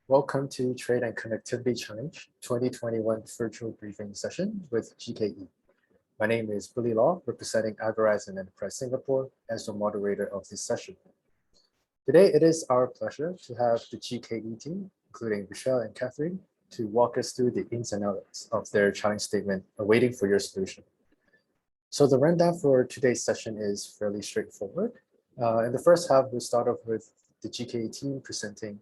Welcome to Trade and Connectivity Challenge 2021 virtual briefing session with GKE. My name is Billy Law, representing Verizon Enterprise Singapore as the moderator of this session. Today, it is our pleasure to have the GKE team, including Michelle and Catherine, to walk us through the ins and outs of their challenge statement, awaiting for your solution. So the rundown for today's session is fairly straightforward. In the first half, we'll start off with the GKE team presenting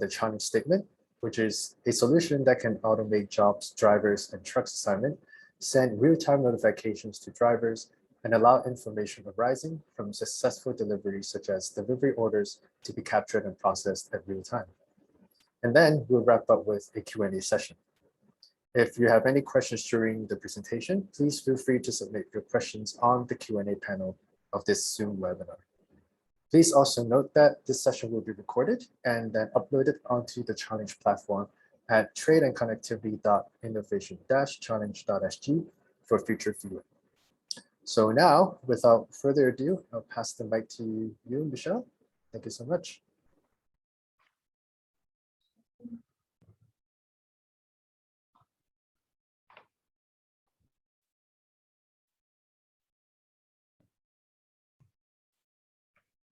the challenge statement, which is a solution that can automate jobs, drivers, and trucks assignment, send real-time notifications to drivers, and allow information arising from successful deliveries such as delivery orders to be captured and processed at real time. And then we'll wrap up with a Q&A session. If you have any questions during the presentation, please feel free to submit your questions on the Q&A panel of this Zoom webinar. Please also note that this session will be recorded and then uploaded onto the challenge platform at tradeandconnectivity.innovation-challenge.sg for future viewing. So now, without further ado, I'll pass the mic to you, Michelle. Thank you so much.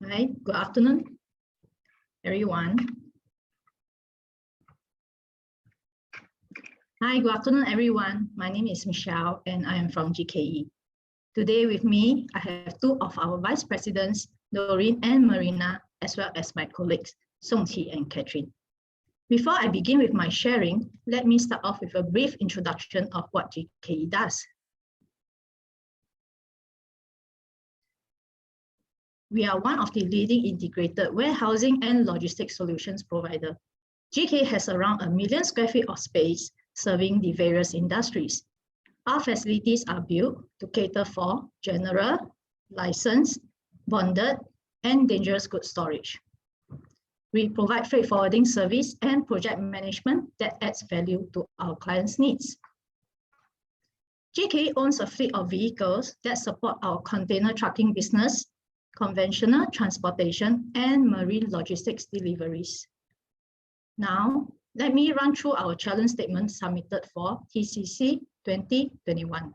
Hi, good afternoon, everyone. Hi, good afternoon, everyone. My name is Michelle, and I am from GKE. Today with me, I have two of our vice presidents, Doreen and Marina, as well as my colleagues, Song Qi and Catherine. Before I begin with my sharing, let me start off with a brief introduction of what GKE does. We are one of the leading integrated warehousing and logistics solutions provider. GKE has around 1 million square feet of space serving the various industries. Our facilities are built to cater for general, licensed, bonded, and dangerous goods storage. We provide freight forwarding service and project management that adds value to our clients' needs. GKE owns a fleet of vehicles that support our container trucking business, conventional transportation, and marine logistics deliveries. Now, let me run through our challenge statement submitted for TCC 2021.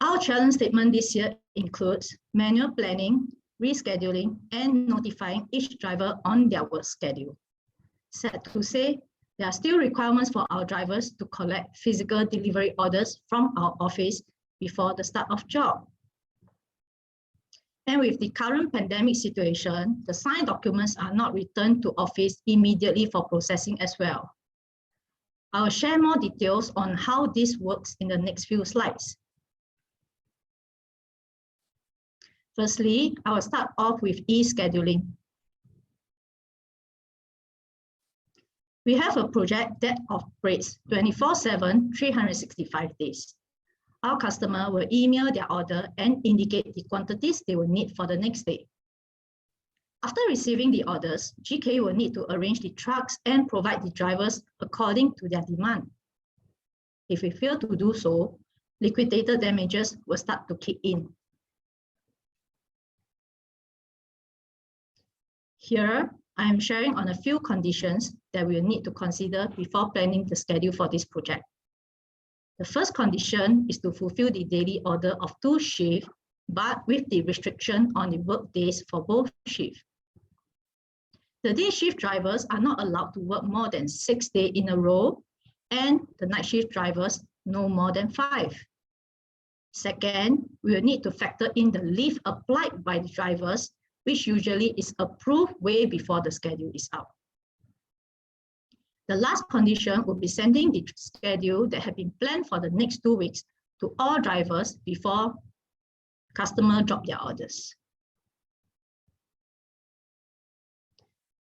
Our challenge statement this year includes manual planning, rescheduling, and notifying each driver on their work schedule. Sad to say, there are still requirements for our drivers to collect physical delivery orders from our office before the start of job. And with the current pandemic situation, the signed documents are not returned to office immediately for processing as well. I will share more details on how this works in the next few slides. Firstly, I will start off with e-scheduling. We have a project that operates 24/7, 365 days. Our customer will email their order and indicate the quantities they will need for the next day. After receiving the orders, GKE will need to arrange the trucks and provide the drivers according to their demand. If we fail to do so, liquidated damages will start to kick in. Here, I am sharing on a few conditions that we will need to consider before planning the schedule for this project. The first condition is to fulfill the daily order of 2 shifts, but with the restriction on the work days for both shifts. The day shift drivers are not allowed to work more than 6 days in a row, and the night shift drivers no more than 5. Second, we will need to factor in the leave applied by the drivers, which usually is approved way before the schedule is out. The last condition will be sending the schedule that have been planned for the next 2 weeks to all drivers before customers drop their orders.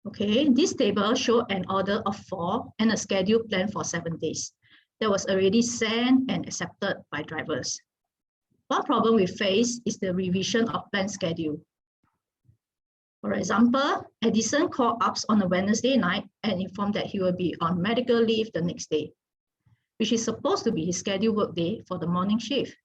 Okay, this table shows an order of 4 and a schedule planned for 7 days that was already sent and accepted by drivers. One problem we face is the revision of planned schedule. For example, Edison called up on a Wednesday night and informed that he will be on medical leave the next day, which is supposed to be his scheduled work day for the morning shift.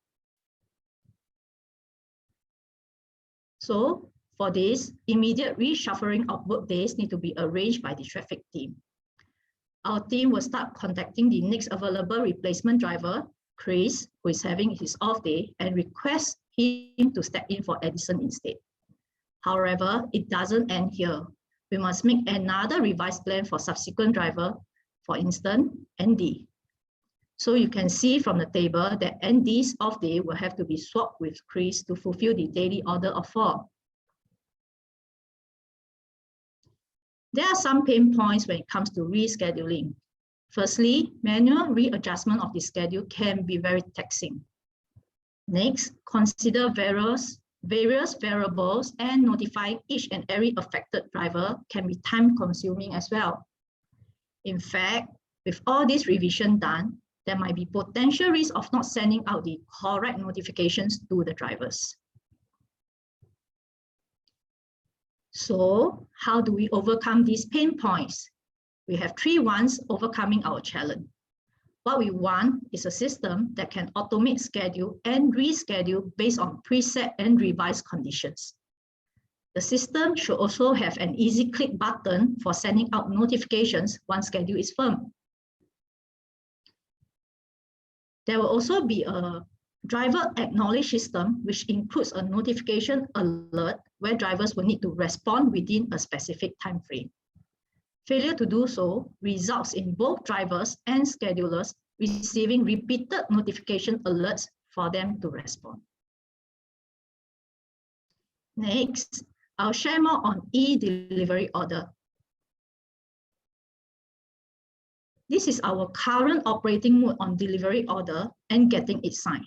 So for this, immediate reshuffling of workdays need to be arranged by the traffic team. Our team will start contacting the next available replacement driver, Chris, who is having his off day, and request him to step in for Edison instead. However, it doesn't end here. We must make another revised plan for subsequent driver, for instance, Andy. So you can see from the table that Andy's off day will have to be swapped with Chris to fulfill the daily order of 4. There are some pain points when it comes to rescheduling. Firstly, manual readjustment of the schedule can be very taxing. Next, consider various variables and notifying each and every affected driver can be time-consuming as well. In fact, with all this revision done, there might be potential risk of not sending out the correct notifications to the drivers. So how do we overcome these pain points? We have 3 ones overcoming our challenge. What we want is a system that can automate schedule and reschedule based on preset and revised conditions. The system should also have an easy click button for sending out notifications once schedule is firm. There will also be a driver acknowledge system, which includes a notification alert where drivers will need to respond within a specific time frame. Failure to do so results in both drivers and schedulers receiving repeated notification alerts for them to respond. Next, I'll share more on e-delivery order. This is our current operating mode on delivery order and getting it signed.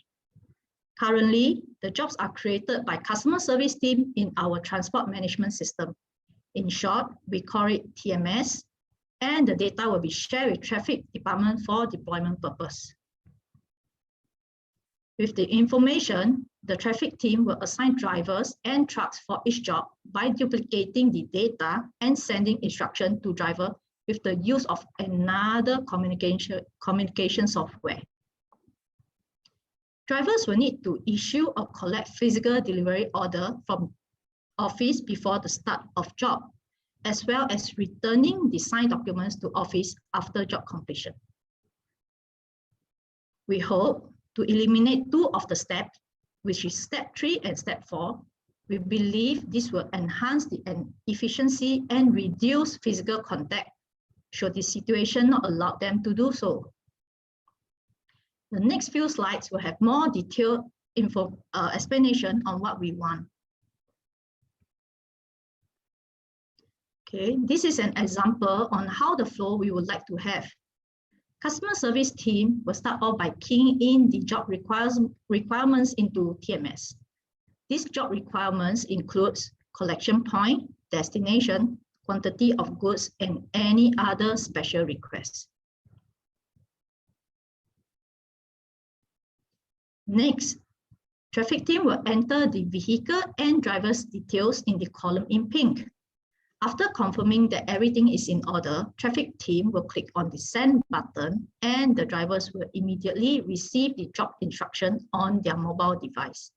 Currently, the jobs are created by customer service team in our transport management system. In short, we call it TMS, and the data will be shared with traffic department for deployment purpose. With the information, the traffic team will assign drivers and trucks for each job by duplicating the data and sending instruction to driver with the use of another communication software. Drivers will need to issue or collect physical delivery order from office before the start of job, as well as returning the signed documents to office after job completion. We hope to eliminate 2 of the steps, which is step 3 and step 4. We believe this will enhance the efficiency and reduce physical contact should the situation not allow them to do so. The next few slides will have more detailed explanation on what we want. Okay, this is an example on how the flow we would like to have. Customer service team will start off by keying in the job requirements into TMS. These job requirements includes collection point, destination, quantity of goods, and any other special requests. Next, traffic team will enter the vehicle and driver's details in the column in pink. After confirming that everything is in order, traffic team will click on the send button and the drivers will immediately receive the job instruction on their mobile device.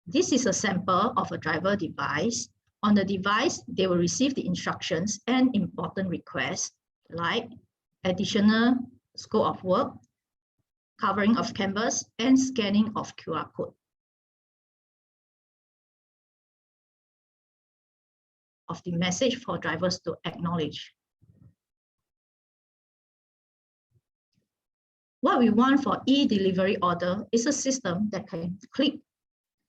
This is a sample of a driver device. On the device, they will receive the instructions and important requests like additional scope of work, covering of canvas, and scanning of QR code. Of the message for drivers to acknowledge. What we want for e-delivery order is a system that can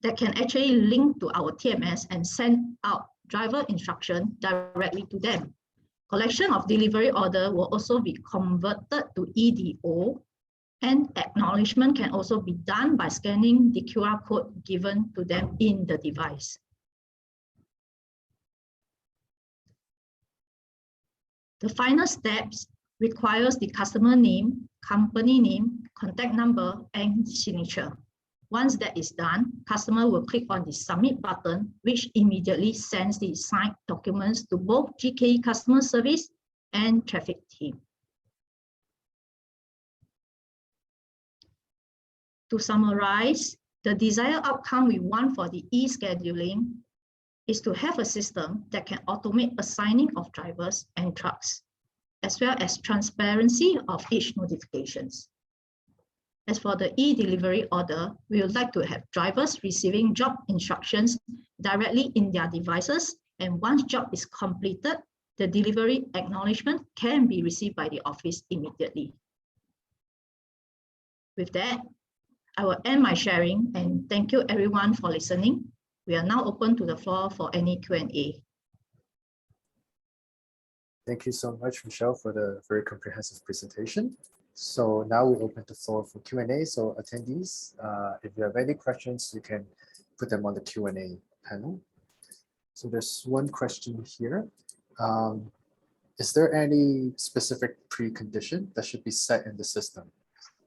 actually link to our TMS and send out driver instruction directly to them. Collection of delivery order will also be converted to EDO, and acknowledgement can also be done by scanning the QR code given to them in the device. The final steps requires the customer name, company name, contact number, and signature. Once that is done, customer will click on the submit button, which immediately sends the signed documents to both GKE customer service and traffic team. To summarize, the desired outcome we want for the e-scheduling is to have a system that can automate assigning of drivers and trucks, as well as transparency of each notifications. As for the e-delivery order, we would like to have drivers receiving job instructions directly in their devices, and once job is completed, the delivery acknowledgement can be received by the office immediately. With that, I will end my sharing and thank you everyone for listening. We are now open to the floor for any Q&A. Thank you so much, Michelle, for the very comprehensive presentation. So now we open the floor for Q&A. So attendees, if you have any questions, you can put them on the Q&A panel. So there's one question here. Is there any specific precondition that should be set in the system?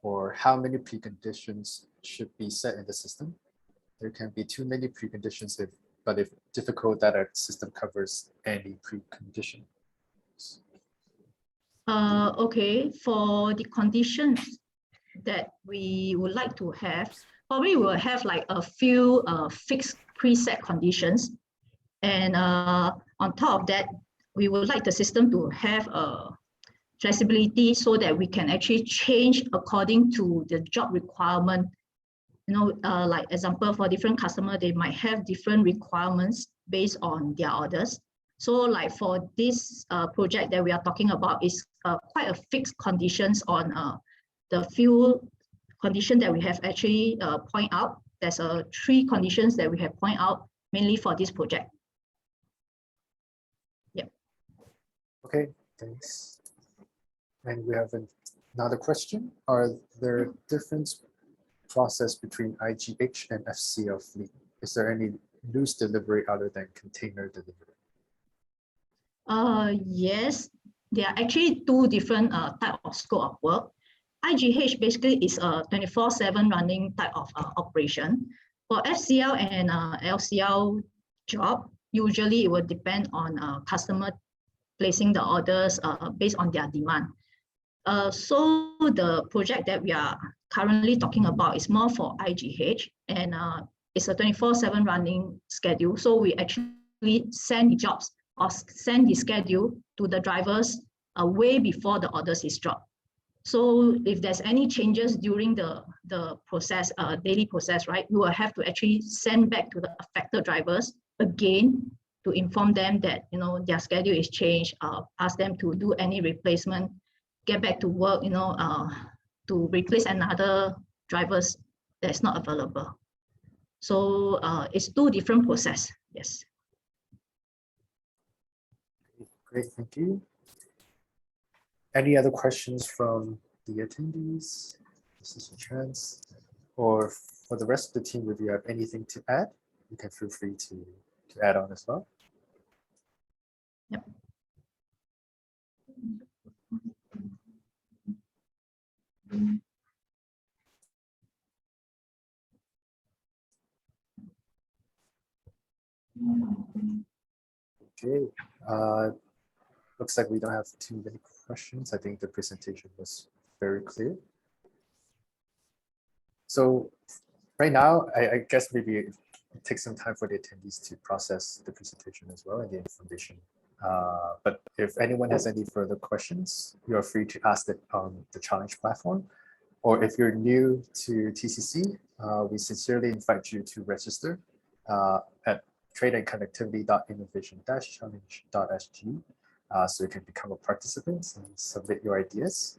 Or how many preconditions should be set in the system? There can be too many preconditions, but if difficult that our system covers any precondition. Okay, for the conditions that we would like to have, probably we'll have like a few fixed preset conditions. And on top of that, we would like the system to have flexibility so that we can actually change according to the job requirement. You know, like example, for different customers, they might have different requirements based on their orders. So like for this project that we are talking about is quite a fixed conditions on the few conditions that we have actually point out. There's 3 conditions that we have point out mainly for this project. Yeah. Okay, thanks. And we have another question. Are there different process between IGH and FCL fleet? Is there any loose delivery other than container delivery? Yes, there are actually 2 different type of scope of work. IGH basically is a 24/7 running type of operation. For FCL and LCL job, usually it will depend on customer placing the orders based on their demand. So the project that we are currently talking about is more for IGH, and it's a 24/7 running schedule. So we actually send the jobs or send the schedule to the drivers way before the orders is dropped. So if there's any changes during the process, daily process, right, we will have to actually send back to the affected drivers again to inform them that, you know, their schedule is changed, ask them to do any replacement, get back to work, you know, to replace another drivers that's not available. So it's 2 different process. Yes. Great, thank you. Any other questions from the attendees? This is a chance. Or for the rest of the team, if you have anything to add, you can feel free to add on as well. Yep. Okay, looks like we don't have too many questions. I think the presentation was very clear. So right now, I guess maybe it takes some time for the attendees to process the presentation as well and the information. But if anyone has any further questions, you are free to ask it on the challenge platform. Or if you're new to TCC, we sincerely invite you to register at tradeandconnectivity.innovation-challenge.sg so you can become a participant and submit your ideas.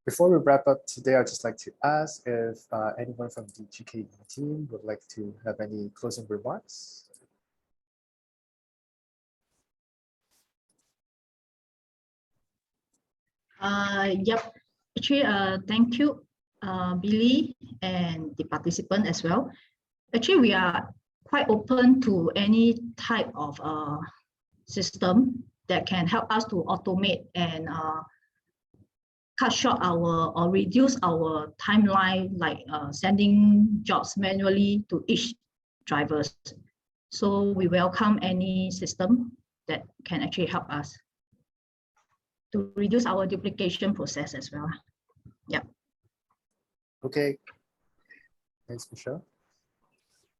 Before we wrap up today, I'd just like to ask if anyone from the GKE team would like to have any closing remarks. Yep. Actually, thank you, Billy, and the participant as well. Actually, we are quite open to any type of system that can help us to automate and cut short our or reduce our timeline, like sending jobs manually to each drivers. So we welcome any system that can actually help us to reduce our duplication process as well. Yeah. Okay. Thanks, Michelle.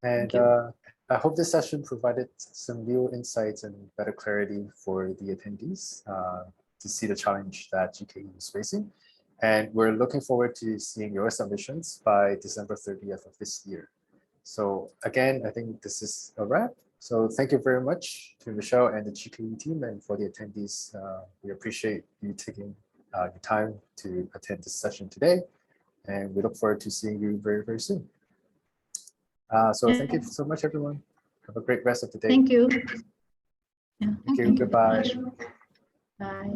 And Thank you. I hope this session provided some new insights and better clarity for the attendees to see the challenge that GKE is facing. And we're looking forward to seeing your submissions by December 30th of this year. So again, I think this is a wrap. So thank you very much to Michelle and the GKE team, and for the attendees. We appreciate you taking your time to attend this session today. And we look forward to seeing you very, very soon. So thank you so much, everyone. Have a great rest of the day. Thank you. Yeah, Thank you. Goodbye. Bye.